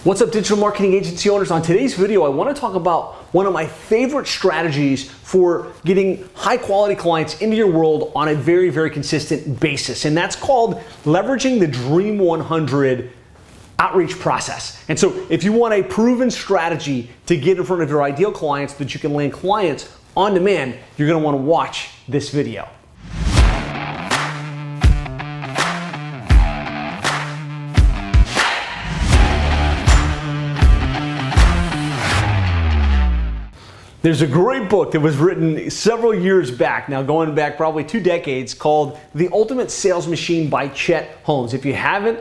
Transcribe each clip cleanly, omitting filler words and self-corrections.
What's up, digital marketing agency owners? On today's video, I want to talk about one of my favorite strategies for getting high quality clients into your world on a very, very consistent basis. And that's called leveraging the Dream 100 outreach process. And so if you want a proven strategy to get in front of your ideal clients that you can land clients on demand, you're going to want to watch this video. There's a great book that was written several years back, now going back probably 2 decades, called The Ultimate Sales Machine by Chet Holmes. If you haven't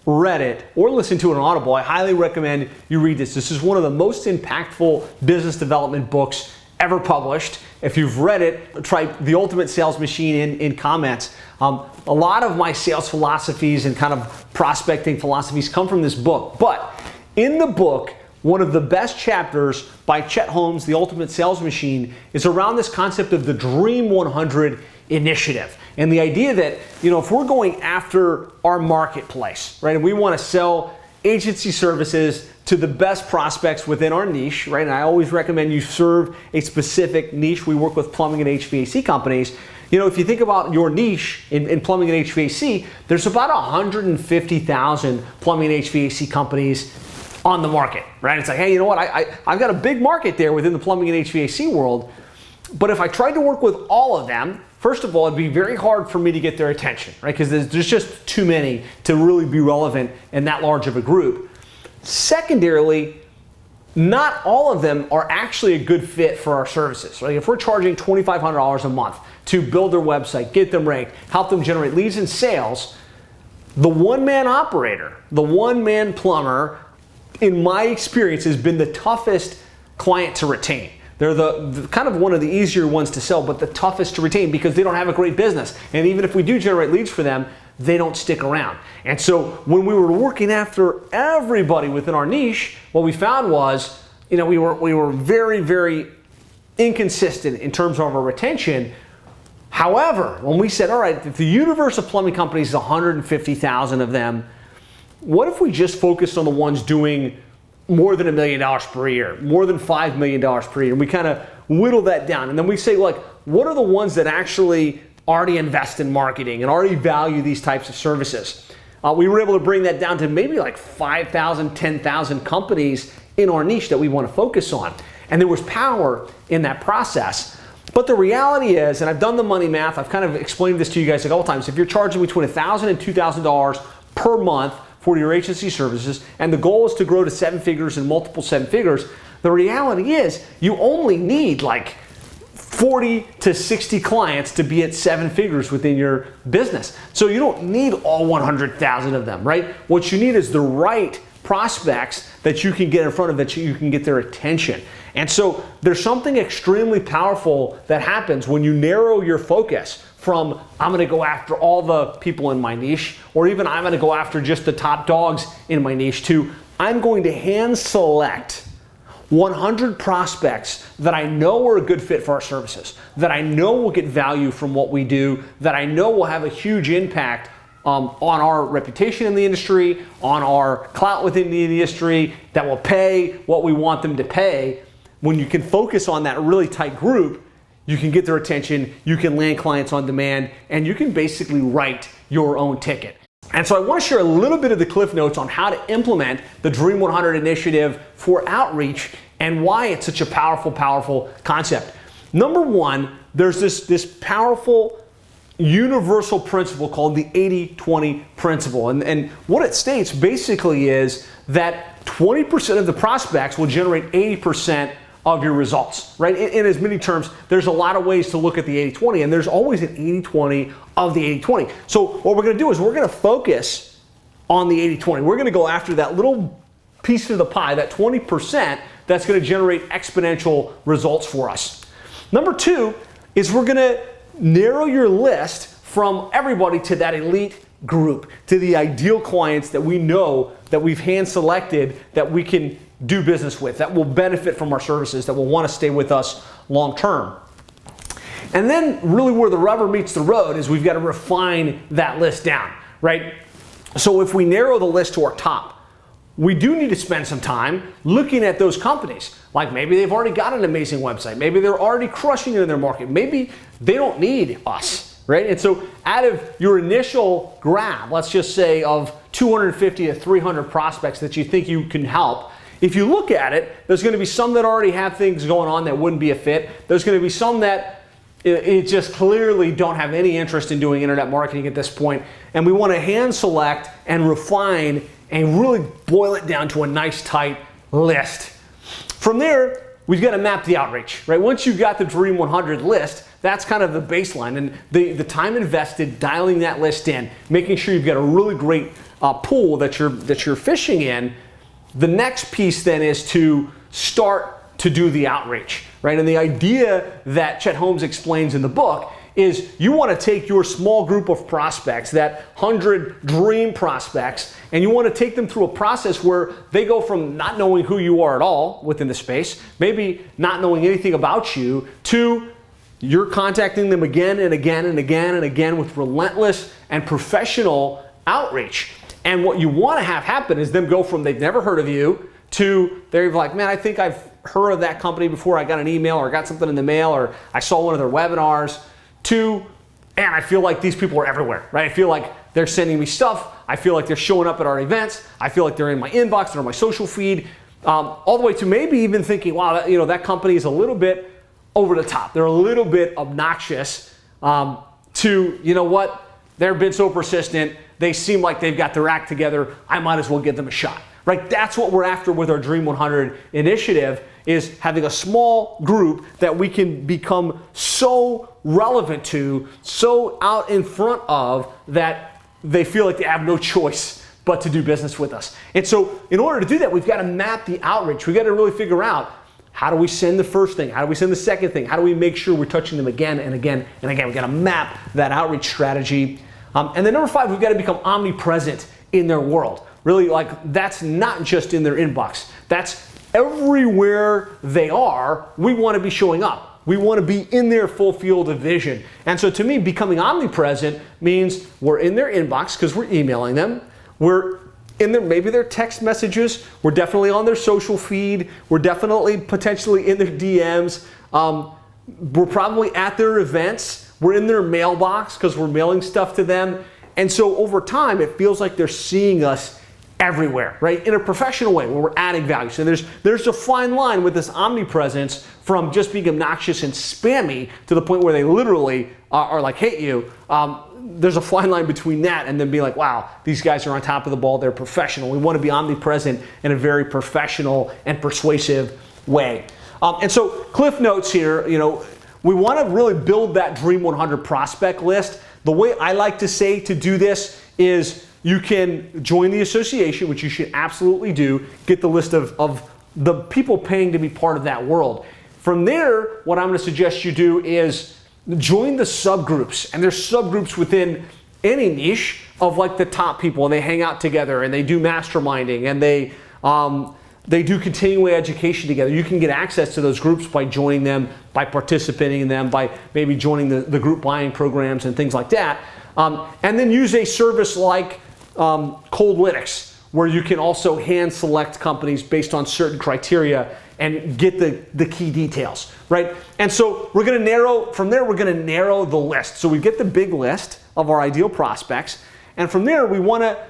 read it or listened to it on Audible, I highly recommend you read this. This is one of the most impactful business development books ever published. If you've read it, try The Ultimate Sales Machine in comments. A lot of my sales philosophies and kind of prospecting philosophies come from this book. But in the book, one of the best chapters by Chet Holmes, The Ultimate Sales Machine, is around this concept of the Dream 100 initiative. And the idea that, if we're going after our marketplace, right, and we want to sell agency services to the best prospects within our niche, right, and I always recommend you serve a specific niche. We work with plumbing and HVAC companies. If you think about your niche in plumbing and HVAC, there's about 150,000 plumbing and HVAC companies on the market, right? It's like, hey, you know what? I've got a big market there within the plumbing and HVAC world, but if I tried to work with all of them, first of all, it'd be very hard for me to get their attention, right? Because there's just too many to really be relevant in that large of a group. Secondarily, not all of them are actually a good fit for our services, right? If we're charging $2,500 a month to build their website, get them ranked, help them generate leads and sales, the one-man operator, the one-man plumber, in my experience, has been the toughest client to retain. They're the kind of one of the easier ones to sell, but the toughest to retain because they don't have a great business. And even if we do generate leads for them, they don't stick around. And so when we were working after everybody within our niche, what we found was, we were very, very inconsistent in terms of our retention. However, when we said, all right, if the universe of plumbing companies is 150,000 of them, what if we just focused on the ones doing more than $1 million per year, more than $5 million per year? And we kind of whittle that down. And then we say, what are the ones that actually already invest in marketing and already value these types of services? We were able to bring that down to maybe 5,000, 10,000 companies in our niche that we want to focus on. And there was power in that process. But the reality is, and I've done the money math, I've kind of explained this to you guys a couple times, if you're charging between $1,000 and $2,000 per month for your agency services, and the goal is to grow to 7 figures and multiple 7 figures, the reality is you only need 40 to 60 clients to be at 7 figures within your business. So you don't need all 100,000 of them, right? What you need is the right prospects that you can get in front of, that you can get their attention. And so there's something extremely powerful that happens when you narrow your focus from I'm going to go after all the people in my niche, or even I'm going to go after just the top dogs in my niche, to I'm going to hand select 100 prospects that I know are a good fit for our services, that I know will get value from what we do, that I know will have a huge impact on our reputation in the industry, on our clout within the industry, that will pay what we want them to pay. When you can focus on that really tight group, you can get their attention, you can land clients on demand, and you can basically write your own ticket. And so I want to share a little bit of the cliff notes on how to implement the Dream 100 initiative for outreach and why it's such a powerful, powerful concept. Number one, there's this powerful universal principle called the 80-20 principle. And what it states basically is that 20% of the prospects will generate 80% of your results, right? In as many terms, there's a lot of ways to look at the 80-20, and there's always an 80-20 of the 80-20. So what we're going to do is we're going to focus on the 80-20. We're going to go after that little piece of the pie, that 20% that's going to generate exponential results for us. Number two is we're going to narrow your list from everybody to that elite group, to the ideal clients that we know that we've hand selected that we can do business with, that will benefit from our services, that will want to stay with us long term. And then really where the rubber meets the road is we've got to refine that list down, right? So if we narrow the list to our top we do need to spend some time looking at those companies. Like maybe they've already got an amazing website. Maybe they're already crushing it in their market. Maybe they don't need us, right? And so out of your initial grab, let's just say of 250 to 300 prospects that you think you can help, if you look at it, there's going to be some that already have things going on that wouldn't be a fit. There's going to be some that it just clearly don't have any interest in doing internet marketing at this point. And we want to hand select and refine and really boil it down to a nice tight list. From there, we've got to map the outreach, right? Once you've got the Dream 100 list, that's kind of the baseline. And the time invested dialing that list in, making sure you've got a really great pool that you're fishing in. The next piece then is to start to do the outreach, right? And the idea that Chet Holmes explains in the book is you want to take your small group of prospects, that 100 dream prospects, and you want to take them through a process where they go from not knowing who you are at all within the space, maybe not knowing anything about you, to you're contacting them again and again and again and again with relentless and professional outreach. And what you want to have happen is them go from they've never heard of you to they're like, man, I think I've heard of that company before. I got an email or got something in the mail or I saw one of their webinars, to, and I feel like these people are everywhere, right? I feel like they're sending me stuff. I feel like they're showing up at our events. I feel like they're in my inbox, they're on my social feed, all the way to maybe even thinking, wow, that company is a little bit over the top. They're a little bit obnoxious, to, you know what, they've been so persistent. They seem like they've got their act together. I might as well give them a shot, right? That's what we're after with our Dream 100 initiative, is having a small group that we can become so relevant to, so out in front of, that they feel like they have no choice but to do business with us. And so in order to do that, we've got to map the outreach. We've got to really figure out, how do we send the first thing? How do we send the second thing? How do we make sure we're touching them again and again and again? We've got to map that outreach strategy. And then number 5, we've got to become omnipresent in their world. Really, like, that's not just in their inbox. That's everywhere they are. We want to be showing up. We want to be in their full field of vision. And so to me, becoming omnipresent means we're in their inbox because we're emailing them. We're in their, maybe their text messages. We're definitely on their social feed. We're definitely potentially in their DMs. We're probably at their events. We're in their mailbox because we're mailing stuff to them. And so over time, it feels like they're seeing us everywhere, right? In a professional way, where we're adding value. So there's a fine line with this omnipresence from just being obnoxious and spammy to the point where they literally are like, hate you. There's a fine line between that and then being like, wow, these guys are on top of the ball. They're professional. We want to be omnipresent in a very professional and persuasive way. And so Cliff Notes here, we want to really build that Dream 100 prospect list. The way I like to say to do this is, you can join the association, which you should absolutely do. Get the list of the people paying to be part of that world. From there, what I'm going to suggest you do is join the subgroups. And there's subgroups within any niche of like the top people, and they hang out together and they do masterminding and they do continuing education together. You can get access to those groups by joining them, by participating in them, by maybe joining the group buying programs and things like that. And then use a service like Coldlytics, where you can also hand select companies based on certain criteria and get the key details, right? And so we're going to narrow, from there we're going to narrow the list. So we get the big list of our ideal prospects, and from there we want to,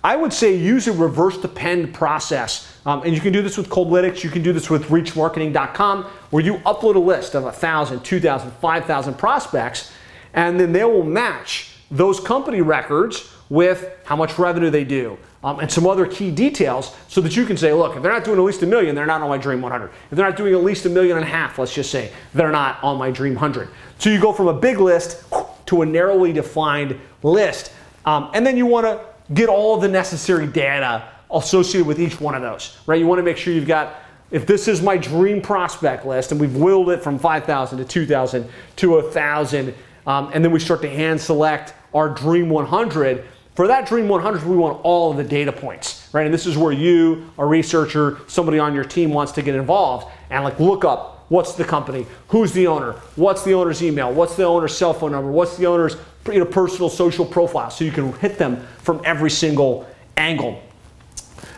I would say, use a reverse depend process. And you can do this with Coldlytics, you can do this with reachmarketing.com, where you upload a list of 1,000, 2,000, 5,000 prospects, and then they will match those company records with how much revenue they do, and some other key details, so that you can say, look, if they're not doing at least $1 million, they're not on my Dream 100. If they're not doing at least $1.5 million, let's just say, they're not on my Dream 100. So you go from a big list to a narrowly defined list, and then you want to get all the necessary data associated with each one of those, right? You want to make sure you've got, if this is my dream prospect list, and we've whittled it from 5,000 to 2,000 to 1,000, and then we start to hand select our Dream 100. For that Dream 100, we want all of the data points, right? And this is where you, a researcher, somebody on your team wants to get involved and like look up what's the company, who's the owner, what's the owner's email, what's the owner's cell phone number, what's the owner's personal social profile, so you can hit them from every single angle.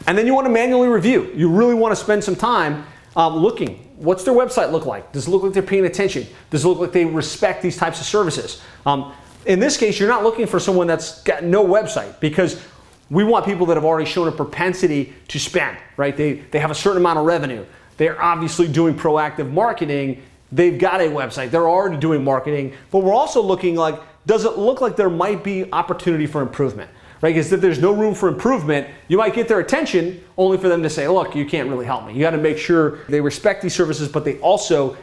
And then you want to manually review. You really want to spend some time looking. What's their website look like? Does it look like they're paying attention? Does it look like they respect these types of services? In this case, you're not looking for someone that's got no website, because we want people that have already shown a propensity to spend, right? They have a certain amount of revenue. They're obviously doing proactive marketing. They've got a website. They're already doing marketing. But we're also looking like, does it look like there might be opportunity for improvement, right? Because if there's no room for improvement, you might get their attention only for them to say, look, you can't really help me. You got to make sure they respect these services, but they also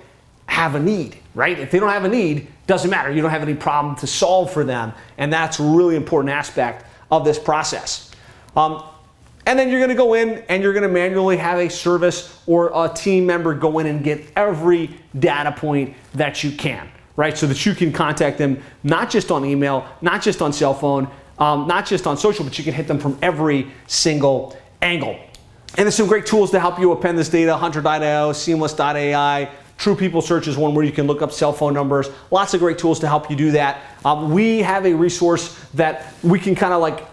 have a need, right? If they don't have a need, doesn't matter. You don't have any problem to solve for them. And that's a really important aspect of this process. And then you're going to go in and you're going to manually have a service or a team member go in and get every data point that you can, right? So that you can contact them, not just on email, not just on cell phone, not just on social, but you can hit them from every single angle. And there's some great tools to help you append this data. Hunter.io, Seamless.ai, True People Search is one where you can look up cell phone numbers. Lots of great tools to help you do that. We have a resource that we can kind of like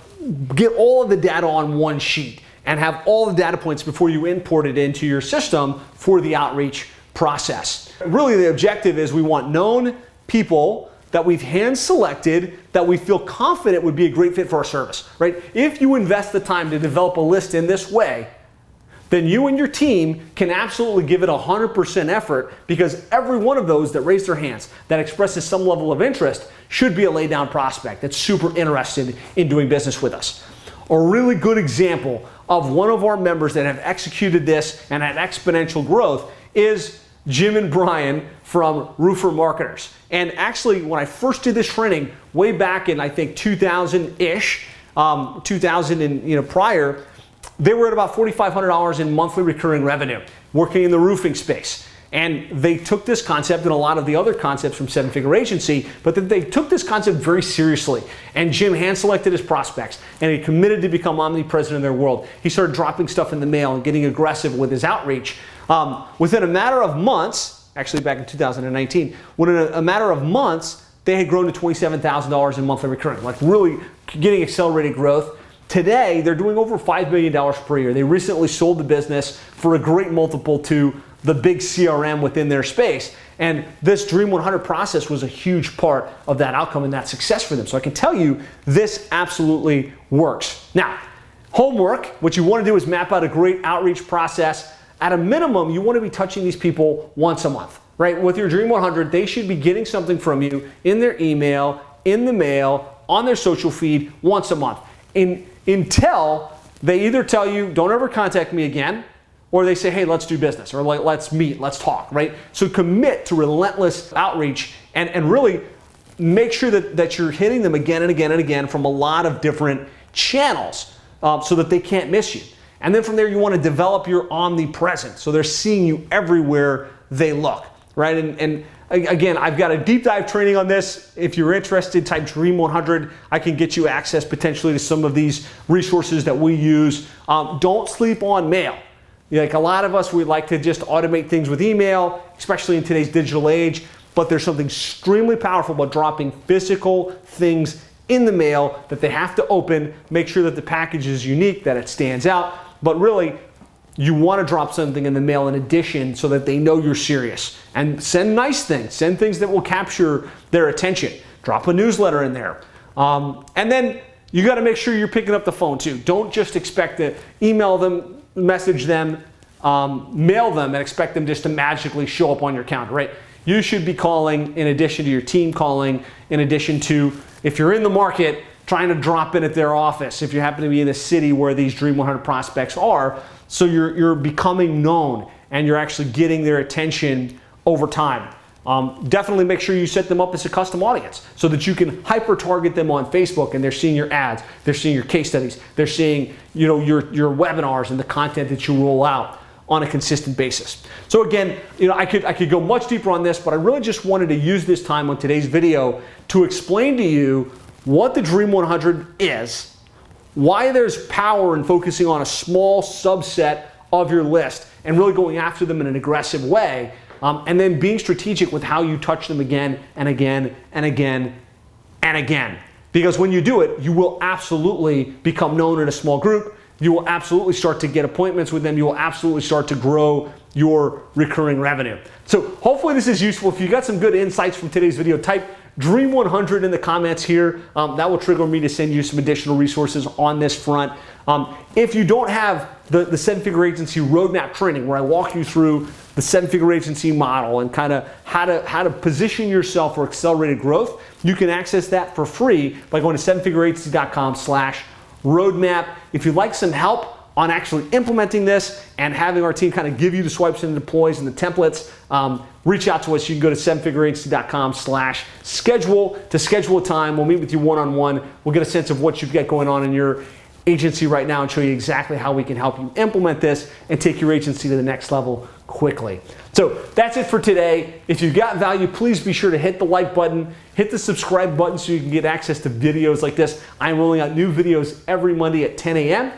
get all of the data on one sheet and have all the data points before you import it into your system for the outreach process. Really, the objective is we want known people that we've hand selected that we feel confident would be a great fit for our service, right? If you invest the time to develop a list in this way, then you and your team can absolutely give it 100% effort, because every one of those that raise their hands, that expresses some level of interest, should be a lay down prospect that's super interested in doing business with us. A really good example of one of our members that have executed this and had exponential growth is Jim and Brian from Roofer Marketers. And actually, when I first did this training way back in, I think 2000-ish, 2000 and prior, they were at about $4,500 in monthly recurring revenue, working in the roofing space. And they took this concept and a lot of the other concepts from Seven Figure Agency, but then they took this concept very seriously. And Jim hand-selected his prospects, and he committed to become omnipresent in their world. He started dropping stuff in the mail and getting aggressive with his outreach. Within a matter of months, actually back in 2019, within a matter of months, they had grown to $27,000 in monthly recurring, like really getting accelerated growth. Today, they're doing over $5 million per year. They recently sold the business for a great multiple to the big CRM within their space. And this Dream 100 process was a huge part of that outcome and that success for them. So I can tell you, this absolutely works. Now, homework, what you want to do is map out a great outreach process. At a minimum, you want to be touching these people once a month, right? With your Dream 100, they should be getting something from you in their email, in the mail, on their social feed once a month. Until they either tell you, don't ever contact me again, or they say, hey, let's do business, or like, let's meet, let's talk, right? So commit to relentless outreach and really make sure that you're hitting them again and again and again from a lot of different channels so that they can't miss you. And then from there, you want to develop your omnipresent, so they're seeing you everywhere they look, right? And again, I've got a deep dive training on this. If you're interested, type Dream 100. I can get you access potentially to some of these resources that we use. Don't sleep on mail. Like a lot of us, we like to just automate things with email, especially in today's digital age. But there's something extremely powerful about dropping physical things in the mail that they have to open, make sure that the package is unique, that it stands out. But really, you want to drop something in the mail in addition so that they know you're serious. And send nice things. Send things that will capture their attention. Drop a newsletter in there. And then you got to make sure you're picking up the phone too. Don't just expect to email them, message them, mail them, and expect them just to magically show up on your calendar, right? You should be calling in addition to your team calling, in addition to, if you're in the market, trying to drop in at their office, if you happen to be in a city where these Dream 100 prospects are, so you're becoming known and you're actually getting their attention over time. Definitely make sure you set them up as a custom audience so that you can hyper target them on Facebook, and they're seeing your ads, they're seeing your case studies, they're seeing your webinars and the content that you roll out on a consistent basis. So again, I could go much deeper on this, but I really just wanted to use this time on today's video to explain to you what the Dream 100 is, why there's power in focusing on a small subset of your list and really going after them in an aggressive way, and then being strategic with how you touch them again and again and again and again. Because when you do it, you will absolutely become known in a small group. you will absolutely start to get appointments with them. You will absolutely start to grow your recurring revenue. So hopefully this is useful. If you got some good insights from today's video, type Dream 100 in the comments here. That will trigger me to send you some additional resources on this front. If you don't have the 7-figure agency roadmap training, where I walk you through the 7-figure agency model and kind of how to position yourself for accelerated growth, you can access that for free by going to 7figureagency.com/roadmap. If you'd like some help on actually implementing this and having our team kind of give you the swipes and the deploys and the templates, reach out to us. You can go to 7figureagency.com/schedule to schedule a time. We'll meet with you one-on-one. We'll get a sense of what you've got going on in your agency right now and show you exactly how we can help you implement this and take your agency to the next level quickly. So that's it for today. If you got value, please be sure to hit the like button, hit the subscribe button so you can get access to videos like this. I'm rolling out new videos every Monday at 10 a.m.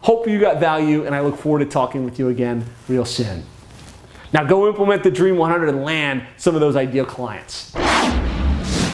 Hope you got value, and I look forward to talking with you again real soon. Now go implement the Dream 100 and land some of those ideal clients.